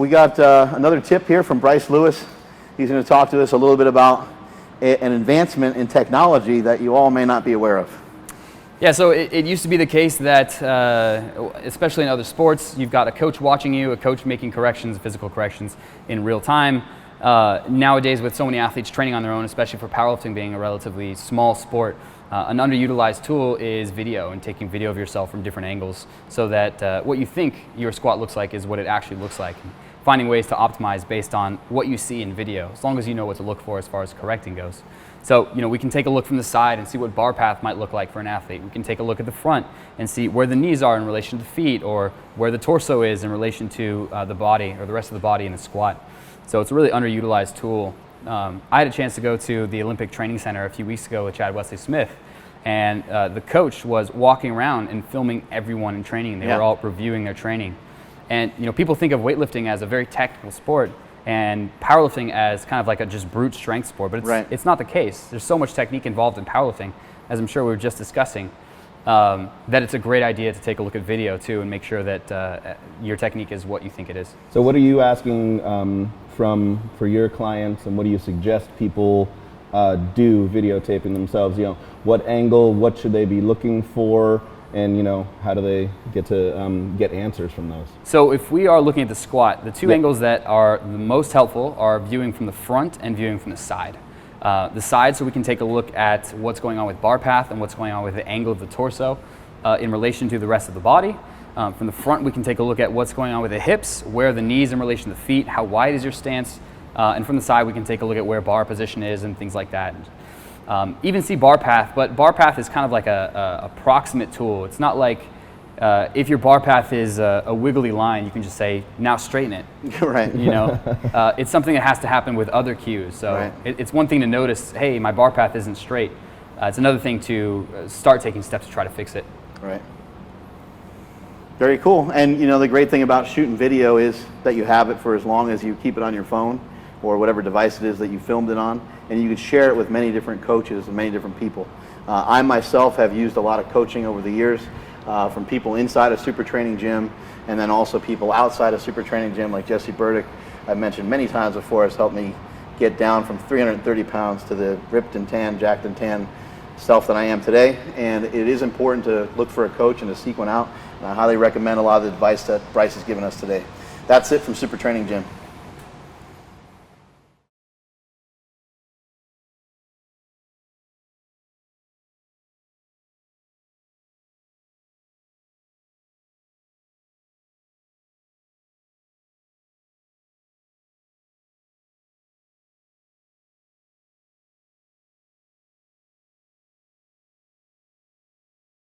we got another tip here from Bryce Lewis. He's going to talk to us a little bit about an advancement in technology that you all may not be aware of. Yeah, so it used to be the case that, especially in other sports, you've got a coach watching you, a coach making corrections, physical corrections in real time. Nowadays, with so many athletes training on their own, especially for powerlifting being a relatively small sport, an underutilized tool is video and taking video of yourself from different angles so that what you think your squat looks like is what it actually looks like. Finding ways to optimize based on what you see in video, as long as you know what to look for as far as correcting goes. So, we can take a look from the side and see what bar path might look like for an athlete. We can take a look at the front and see where the knees are in relation to the feet, or where the torso is in relation to the body, or the rest of the body in a squat. So it's a really underutilized tool. I had a chance to go to the Olympic Training Center a few weeks ago with Chad Wesley Smith, and the coach was walking around and filming everyone in training. They were all reviewing their training. And people think of weightlifting as a very technical sport and powerlifting as kind of like a just brute strength sport, but it's not the case. There's so much technique involved in powerlifting, as I'm sure we were just discussing, that it's a great idea to take a look at video too and make sure that your technique is what you think it is. So what are you asking for your clients, and what do you suggest people do videotaping themselves? What angle, what should they be looking for? And how do they get to get answers from those? So if we are looking at the squat, the two angles that are the most helpful are viewing from the front and viewing from the side. The side, so we can take a look at what's going on with bar path and what's going on with the angle of the torso in relation to the rest of the body. From the front, we can take a look at what's going on with the hips, where are the knees in relation to the feet, how wide is your stance, and from the side, we can take a look at where bar position is and things like that. Even see bar path, but bar path is kind of like a approximate tool. It's not like if your bar path is a wiggly line, you can just say, now straighten it. Right. It's something that has to happen with other cues. So it's one thing to notice, hey, my bar path isn't straight. It's another thing to start taking steps to try to fix it. Right. Very cool. And the great thing about shooting video is that you have it for as long as you keep it on your phone or whatever device it is that you filmed it on, and you can share it with many different coaches and many different people. I myself have used a lot of coaching over the years from people inside a super training gym, and then also people outside a super training gym like Jesse Burdick, I've mentioned many times before, has helped me get down from 330 pounds to the ripped and tan, jacked and tan self that I am today. And it is important to look for a coach and to seek one out. And I highly recommend a lot of the advice that Bryce has given us today. That's it from Super Training Gym.